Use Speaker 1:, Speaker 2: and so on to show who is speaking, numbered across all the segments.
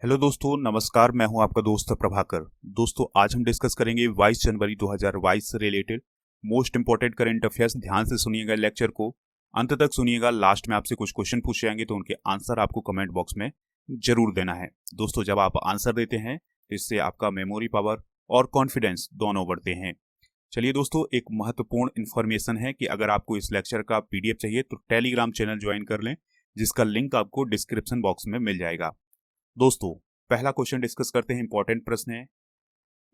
Speaker 1: Hello दोस्तों, नमस्कार। मैं हूं आपका दोस्त प्रभाकर। दोस्तों, आज हम डिस्कस करेंगे 22 जनवरी 2022 से related most important current affairs. ध्यान से सुनिएगा लेक्चर को, अंत तक सुनिएगा। लास्ट में आपसे कुछ क्वेश्चन पूछे जाएंगे तो उनके आंसर आपको कमेंट बॉक्स में जरूर देना है। दोस्तों, जब आप आंसर देते हैं तो इससे आपका मेमोरी पावर और कॉन्फिडेंस दोनों बढ़ते हैं। चलिए दोस्तों, एक महत्वपूर्ण इन्फॉर्मेशन है कि अगर आपको इस लेक्चर का पीडीएफ चाहिए तो टेलीग्राम चैनल ज्वाइन कर लें, जिसका लिंक आपको डिस्क्रिप्शन बॉक्स में मिल जाएगा। दोस्तों, पहला क्वेश्चन डिस्कस करते हैं। इंपॉर्टेंट प्रश्न है,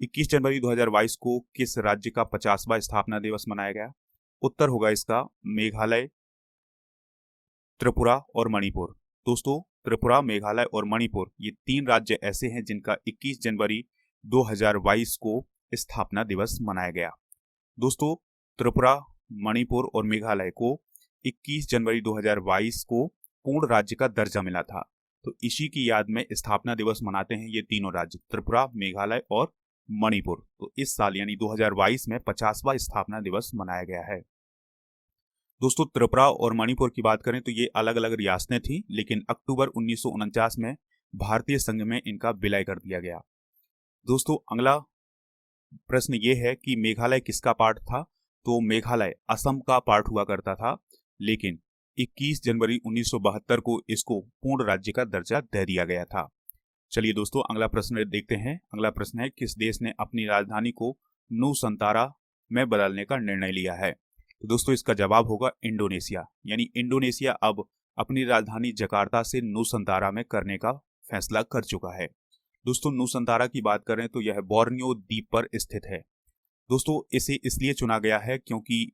Speaker 1: 21 जनवरी 2022 को किस राज्य का 50वां स्थापना दिवस मनाया गया? उत्तर होगा इसका मेघालय, त्रिपुरा और मणिपुर। दोस्तों, त्रिपुरा, मेघालय और मणिपुर ये तीन राज्य ऐसे हैं जिनका 21 जनवरी 2022 को स्थापना दिवस मनाया गया। दोस्तों, त्रिपुरा, मणिपुर और मेघालय को 21 जनवरी 2022 को पूर्ण राज्य का दर्जा मिला था, तो इसी की याद में स्थापना दिवस मनाते हैं ये तीनों राज्य, त्रिपुरा, मेघालय और मणिपुर। तो इस साल यानी 2022 में 50वां स्थापना दिवस मनाया गया है। दोस्तों, त्रिपुरा और मणिपुर की बात करें तो ये अलग अलग रियासतें थीं, लेकिन अक्टूबर 1949 में भारतीय संघ में इनका विलय कर दिया गया। दोस्तों, अगला प्रश्न ये है कि मेघालय किसका पार्ट था? तो मेघालय असम का पार्ट हुआ करता था, लेकिन 21 जनवरी 1972 को इसको पूर्ण राज्य का दर्जा दे दिया गया था। चलिए दोस्तों, अगला प्रश्न देखते हैं। अगला प्रश्न है, किस देश ने अपनी राजधानी को नुसंतारा में बदलने का निर्णय लिया है? तो दोस्तों, इसका जवाब होगा इंडोनेशिया। यानी इंडोनेशिया अब अपनी राजधानी जकार्ता से नुसंतारा में करने का फैसला कर चुका है। दोस्तों, नुसंतारा की बात करें तो यह बोर्नियो द्वीप पर स्थित है। दोस्तों, इसे इसलिए चुना गया है क्योंकि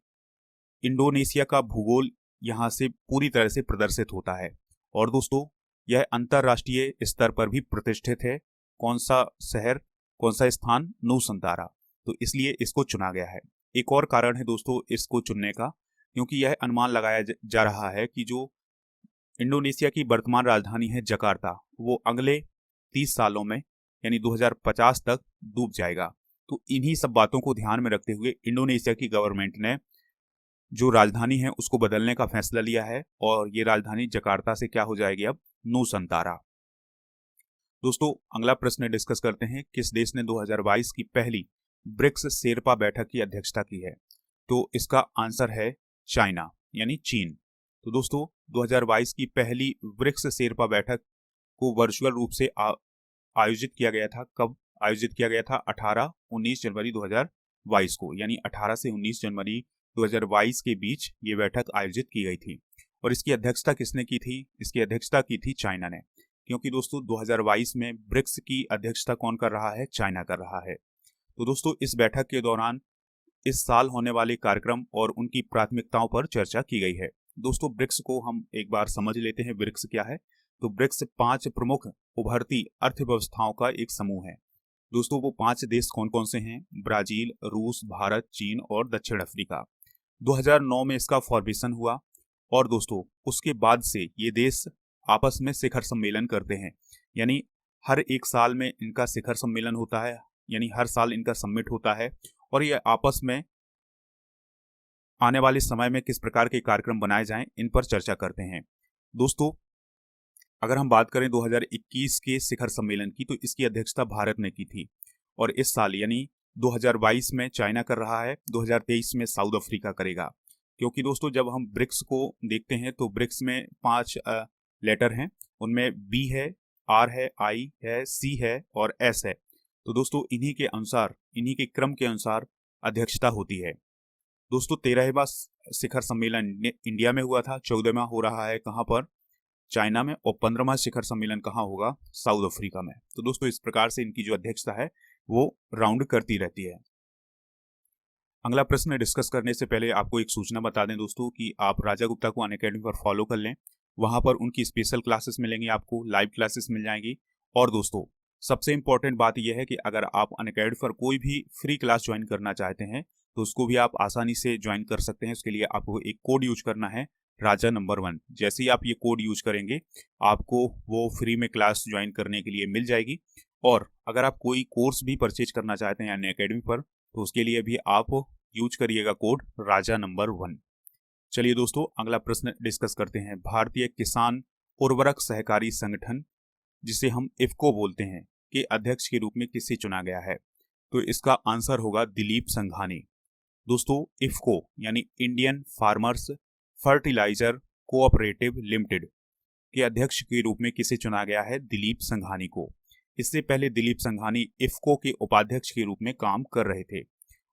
Speaker 1: इंडोनेशिया का भूगोल यहाँ से पूरी तरह से प्रदर्शित होता है, और दोस्तों यह अंतरराष्ट्रीय स्तर पर भी प्रतिष्ठित है। कौन सा शहर, कौन सा स्थान? नुसंतारा। तो इसलिए इसको चुना गया है। एक और कारण है दोस्तों इसको चुनने का, क्योंकि यह अनुमान लगाया जा रहा है कि जो इंडोनेशिया की वर्तमान राजधानी है जकार्ता, वो अगले 30 सालों में यानी 2050 तक डूब जाएगा। तो इन्हीं सब बातों को ध्यान में रखते हुए इंडोनेशिया की गवर्नमेंट ने जो राजधानी है उसको बदलने का फैसला लिया है, और ये राजधानी जकार्ता से क्या हो जाएगी अब? नुसंतारा। दोस्तों, अगला प्रश्न डिस्कस करते हैं, किस देश ने 2022 की पहली ब्रिक्स शेरपा बैठक की अध्यक्षता की है? तो इसका आंसर है चाइना, यानी चीन। तो दोस्तों, 2022 की पहली ब्रिक्स शेरपा बैठक को वर्चुअल रूप से आयोजित किया गया था। कब आयोजित किया गया था? 18-19 जनवरी 2022 को, यानी 18 से 19 जनवरी 2022 के बीच ये बैठक आयोजित की गई थी। और इसकी अध्यक्षता किसने की थी? इसकी अध्यक्षता की थी चाइना ने, क्योंकि दोस्तों 2022 में ब्रिक्स की अध्यक्षता कौन कर रहा है? चाइना कर रहा है। तो दोस्तों, इस बैठक के दौरान इस साल होने वाले कार्यक्रम और उनकी प्राथमिकताओं पर चर्चा की गई है। दोस्तों, ब्रिक्स को हम एक बार समझ लेते हैं, ब्रिक्स क्या है। तो ब्रिक्स 5 प्रमुख उभरती अर्थव्यवस्थाओं का एक समूह है। दोस्तों, वो 5 देश कौन कौन से हैं? ब्राजील, रूस, भारत, चीन और दक्षिण अफ्रीका। 2009 में इसका फॉर्मेशन हुआ, और दोस्तों उसके बाद से ये देश आपस में शिखर सम्मेलन करते हैं। यानी हर एक साल में इनका शिखर सम्मेलन होता है, यानी हर साल इनका समिट होता है, और ये आपस में आने वाले समय में किस प्रकार के कार्यक्रम बनाए जाएं इन पर चर्चा करते हैं। दोस्तों, अगर हम बात करें 2021 के शिखर सम्मेलन की, तो इसकी अध्यक्षता भारत ने की थी, और इस साल यानी 2022 में चाइना कर रहा है, 2023 में साउथ अफ्रीका करेगा। क्योंकि दोस्तों जब हम ब्रिक्स को देखते हैं तो ब्रिक्स में 5 लेटर हैं, उनमें बी है, आर है, आई है, सी है और एस है। तो दोस्तों इन्हीं के अनुसार, इन्हीं के क्रम के अनुसार अध्यक्षता होती है। दोस्तों, 13वां शिखर सम्मेलन इंडिया में हुआ था, 14वां हो रहा है कहाँ पर? चाइना में, और 15वां शिखर सम्मेलन कहाँ होगा? साउथ अफ्रीका में। तो दोस्तों इस प्रकार से इनकी जो अध्यक्षता है वो राउंड करती रहती है। अगला प्रश्न डिस्कस करने से पहले आपको एक सूचना बता दें दोस्तों कि आप राजा गुप्ता को अनअकैडमी पर फॉलो कर लें। वहां पर उनकी स्पेशल क्लासेस मिलेंगी, आपको लाइव क्लासेस मिल जाएंगी। और दोस्तों सबसे इंपॉर्टेंट बात यह है कि अगर आप अनअकैडमी पर कोई भी फ्री क्लास ज्वाइन करना चाहते हैं तो उसको भी आप आसानी से ज्वाइन कर सकते हैं। उसके लिए आपको एक कोड यूज करना है, राजा नंबर 1। जैसे ही आप ये कोड यूज करेंगे आपको वो फ्री में क्लास ज्वाइन करने के लिए मिल जाएगी। और अगर आप कोई कोर्स भी परचेज करना चाहते हैं अनअकैडमी पर तो उसके लिए भी आप यूज करिएगा कोड राजा नंबर 1। चलिए दोस्तों अगला प्रश्न डिस्कस करते हैं। भारतीय किसान उर्वरक सहकारी संगठन जिसे हम इफ्को बोलते हैं, के अध्यक्ष के रूप में किसे चुना गया है? तो इसका आंसर होगा दिलीप संघानी। दोस्तों, इफ्को यानी Indian farmers fertiliser cooperative limited के अध्यक्ष के रूप में किसे चुना गया है? दिलीप संघानी को। इससे पहले दिलीप संघानी इफ्को के उपाध्यक्ष के रूप में काम कर रहे थे।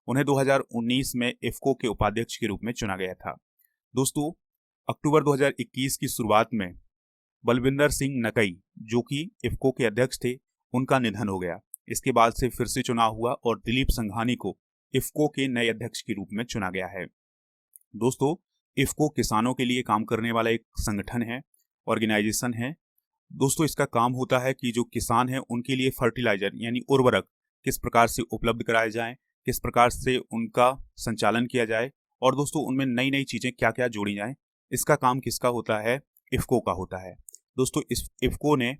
Speaker 1: उन्हें 2019 में इफ्को के उपाध्यक्ष के रूप में चुना गया था। दोस्तों, अक्टूबर 2021 की शुरुआत में बलविंदर सिंह नकई, जो कि इफ्को के अध्यक्ष थे, उनका निधन हो गया। इसके बाद से फिर से चुनाव हुआ और दिलीप संघानी को इफ्को के नए अध्यक्ष के रूप में चुना गया है। दोस्तों, इफ्को किसानों के लिए काम करने वाला एक संगठन है, ऑर्गेनाइजेशन है। दोस्तों, इसका काम होता है कि जो किसान हैं उनके लिए फर्टिलाइजर यानी उर्वरक किस प्रकार से उपलब्ध कराए जाएं, किस प्रकार से उनका संचालन किया जाए और दोस्तों उनमें नई नई चीजें क्या क्या जोड़ी जाएं, इसका काम किसका होता है? इफ्को का होता है। दोस्तों, इस इफ्को ने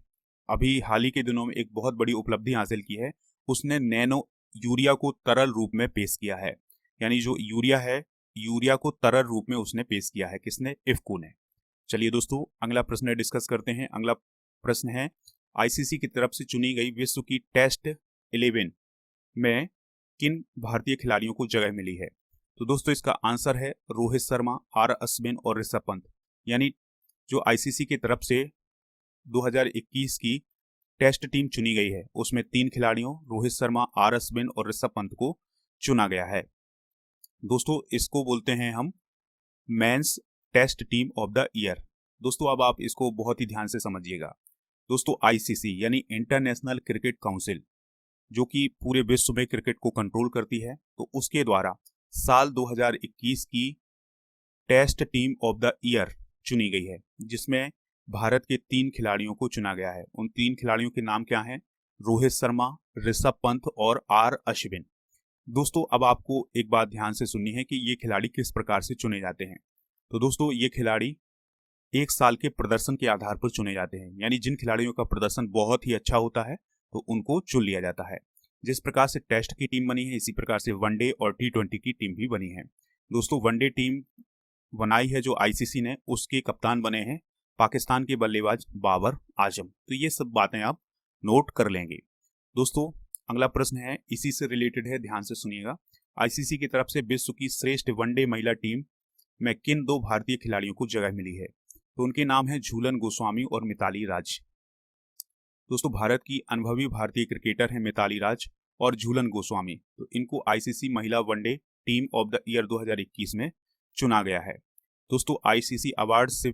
Speaker 1: अभी हाल ही के दिनों में एक बहुत बड़ी उपलब्धि हासिल की है। उसने नैनो यूरिया को तरल रूप में पेश किया है, यानी जो यूरिया है, यूरिया को तरल रूप में उसने पेश किया है। किसने? इफ्को ने। चलिए दोस्तों, अगला प्रश्न डिस्कस करते हैं। अगला प्रश्न है, आईसीसी की तरफ से चुनी गई विश्व की टेस्ट 11 में किन भारतीय खिलाड़ियों को जगह मिली है? तो दोस्तों, इसका आंसर है रोहित शर्मा, आर अश्विन और ऋषभ पंत। यानी जो आईसीसी की तरफ से 2021 की टेस्ट टीम चुनी गई है, उसमें 3 खिलाड़ियों रोहित शर्मा, आर अश्विन और ऋषभ पंत को चुना गया है। दोस्तों, इसको बोलते हैं हम men's test team of the year. दोस्तों, अब आप इसको बहुत ही ध्यान से समझिएगा। दोस्तों, आईसीसी यानी इंटरनेशनल क्रिकेट काउंसिल, जो कि पूरे विश्व में क्रिकेट को कंट्रोल करती है, तो उसके द्वारा साल 2021 की test team of the year चुनी गई है, जिसमें भारत के 3 खिलाड़ियों को चुना गया है। उन 3 खिलाड़ियों के नाम क्या हैं? रोहित शर्मा, ऋषभ पंत और आर अश्विन। दोस्तों, अब आपको एक बात ध्यान से सुननी है कि ये खिलाड़ी किस प्रकार से चुने जाते हैं। तो दोस्तों, ये खिलाड़ी 1 साल के प्रदर्शन के आधार पर चुने जाते हैं, यानी जिन खिलाड़ियों का प्रदर्शन बहुत ही अच्छा होता है तो उनको चुन लिया जाता है। जिस प्रकार से टेस्ट की टीम बनी है, इसी प्रकार से वनडे और T20 की टीम भी बनी है। दोस्तों, वनडे टीम बनाई है जो आईसीसी ने, उसके कप्तान बने हैं पाकिस्तान के बल्लेबाज बाबर आजम। तो ये सब बातें आप नोट कर लेंगे। दोस्तों, अगला प्रश्न है, इसी से रिलेटेड है, ध्यान से सुनिएगा। आईसीसी की तरफ से विश्व की श्रेष्ठ वनडे महिला टीम में किन 2 भारतीय खिलाड़ियों को जगह मिली है? तो उनके नाम है झूलन गोस्वामी और मिताली राज। दोस्तों, भारत की अनुभवी भारतीय क्रिकेटर है मिताली राज और झूलन गोस्वामी। तो इनको आईसीसी महिला one day team of the year 2021 में चुना गया है। दोस्तों, आईसीसी अवार्ड से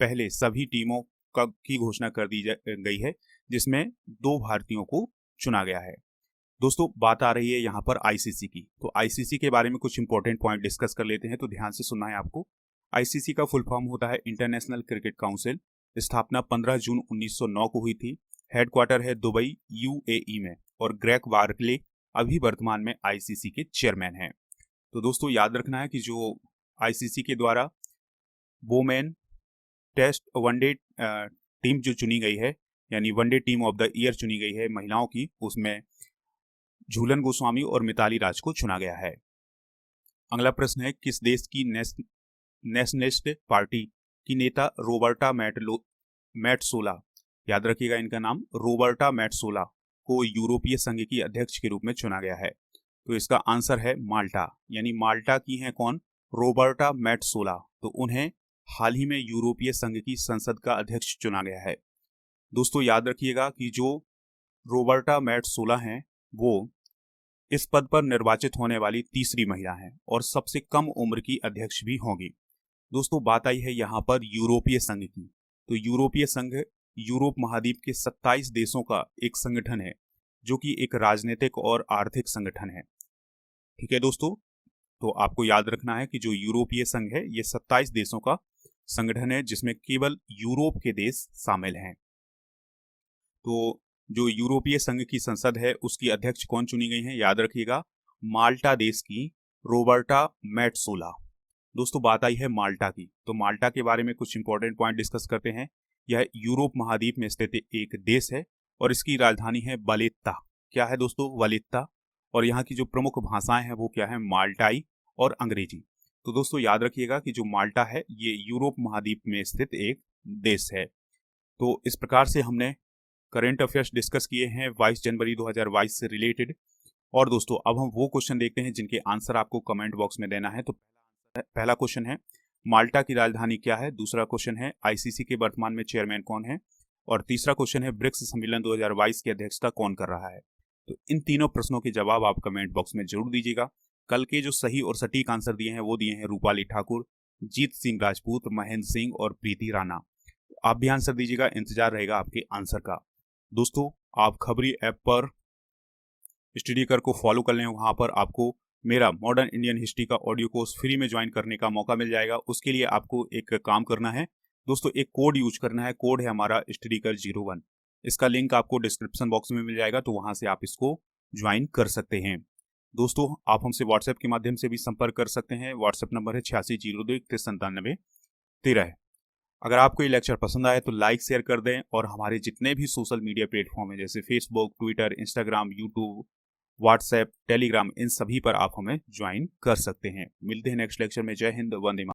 Speaker 1: पहले सभी टीमों की घोषणा कर दी गई है, जिसमें 2 भारतीयों को चुना गया है। दोस्तों, बात आ रही है यहाँ पर आईसीसी की, तो आईसीसी के बारे में कुछ इंपॉर्टेंट पॉइंट डिस्कस कर लेते हैं, तो ध्यान से सुनना है आपको। आईसीसी का फुल फॉर्म होता है इंटरनेशनल क्रिकेट काउंसिल। स्थापना 15 जून 1909 को हुई थी। हेडक्वार्टर है दुबई, यूएई में, और ग्रेग बार्कले अभी वर्तमान में आईसीसी के चेयरमैन हैं। तो दोस्तों, याद रखना है कि जो आईसीसी के द्वारा वोमेन टेस्ट वनडे टीम जो चुनी गई है, यानी one day team of the year चुनी गई है महिलाओं की, उसमें झूलन गोस्वामी और मिताली राज को चुना गया है। अगला प्रश्न है, किस देश की नेशनलिस्ट पार्टी की नेता रोबर्टा मैट्सोला, याद रखिएगा इनका नाम, रोबर्टा मैट्सोला को यूरोपीय संघ की अध्यक्ष के रूप में चुना गया है? तो इसका आंसर है माल्टा। यानी माल्टा की हैं कौन? रोबर्टा मैट्सोला। तो उन्हें हाल ही में यूरोपीय संघ की संसद का अध्यक्ष चुना गया है। दोस्तों, याद रखिएगा कि जो रोबर्टा मैट्सोला हैं, वो इस पद पर निर्वाचित होने वाली तीसरी महिला हैं और सबसे कम उम्र की अध्यक्ष भी होंगी। दोस्तों, बात आई है यहाँ पर यूरोपीय संघ की। तो यूरोपीय संघ यूरोप महाद्वीप के 27 देशों का एक संगठन है, जो कि एक राजनीतिक और आर्थिक संगठन है। ठीक है दोस्तों, तो आपको याद रखना है कि जो यूरोपीय संघ है, ये 27 देशों का संगठन है, जिसमें केवल यूरोप के देश शामिल हैं। तो जो यूरोपीय संघ की संसद है, उसकी अध्यक्ष कौन चुनी गई है? याद रखिएगा, माल्टा देश की रोबर्टा मैट्सोला। दोस्तों, बात आई है माल्टा की, तो माल्टा के बारे में कुछ इंपॉर्टेंट पॉइंट डिस्कस करते हैं। यह यूरोप महाद्वीप में स्थित एक देश है और इसकी राजधानी है वलेत्ता। क्या है दोस्तों? वलेत्ता। और यहाँ की जो प्रमुख भाषाएं हैं वो क्या है? माल्टाई और अंग्रेजी। तो दोस्तों, याद रखिएगा कि जो माल्टा है, ये यूरोप महाद्वीप में स्थित एक देश है। तो इस प्रकार से हमने करंट अफेयर्स डिस्कस किए हैं 22 जनवरी 2022 से रिलेटेड। और दोस्तों अब हम वो क्वेश्चन देखते हैं जिनके आंसर आपको कमेंट बॉक्स में देना है। तो पहला क्वेश्चन है, माल्टा की राजधानी क्या है? दूसरा क्वेश्चन है, आईसीसी के वर्तमान में चेयरमैन कौन है? और तीसरा क्वेश्चन है, ब्रिक्स सम्मेलन 2022 की अध्यक्षता कौन कर रहा है? तो इन तीनों प्रश्नों के जवाब आप कमेंट बॉक्स में जरूर दीजिएगा। कल के जो सही और सटीक आंसर दिए हैं वो दिए हैं रूपाली ठाकुर, जीत सिंह राजपूत, महेंद्र सिंह और प्रीति राणा। आप भी आंसर दीजिएगा, इंतजार रहेगा आपके आंसर का। दोस्तों आप खबरी ऐप पर स्टडी कर को फॉलो कर लें, वहां पर आपको मेरा मॉडर्न इंडियन हिस्ट्री का ऑडियो कोर्स फ्री में ज्वाइन करने का मौका मिल जाएगा। उसके लिए आपको एक काम करना है दोस्तों, एक कोड यूज करना है। कोड है हमारा स्टडी कर 01। इसका लिंक आपको डिस्क्रिप्शन बॉक्स में मिल जाएगा, तो वहां से आप इसको ज्वाइन कर सकते हैं। दोस्तों आप हमसे व्हाट्सएप के माध्यम से भी संपर्क कर सकते हैं। व्हाट्सएप नंबर है 8602319713। अगर आपको ये लेक्चर पसंद आए तो लाइक शेयर कर दें, और हमारे जितने भी सोशल मीडिया प्लेटफॉर्म है जैसे Facebook, Twitter, Instagram, YouTube, WhatsApp, Telegram, इन सभी पर आप हमें ज्वाइन कर सकते हैं। मिलते हैं नेक्स्ट लेक्चर में। जय हिंद, वंदे मातरम।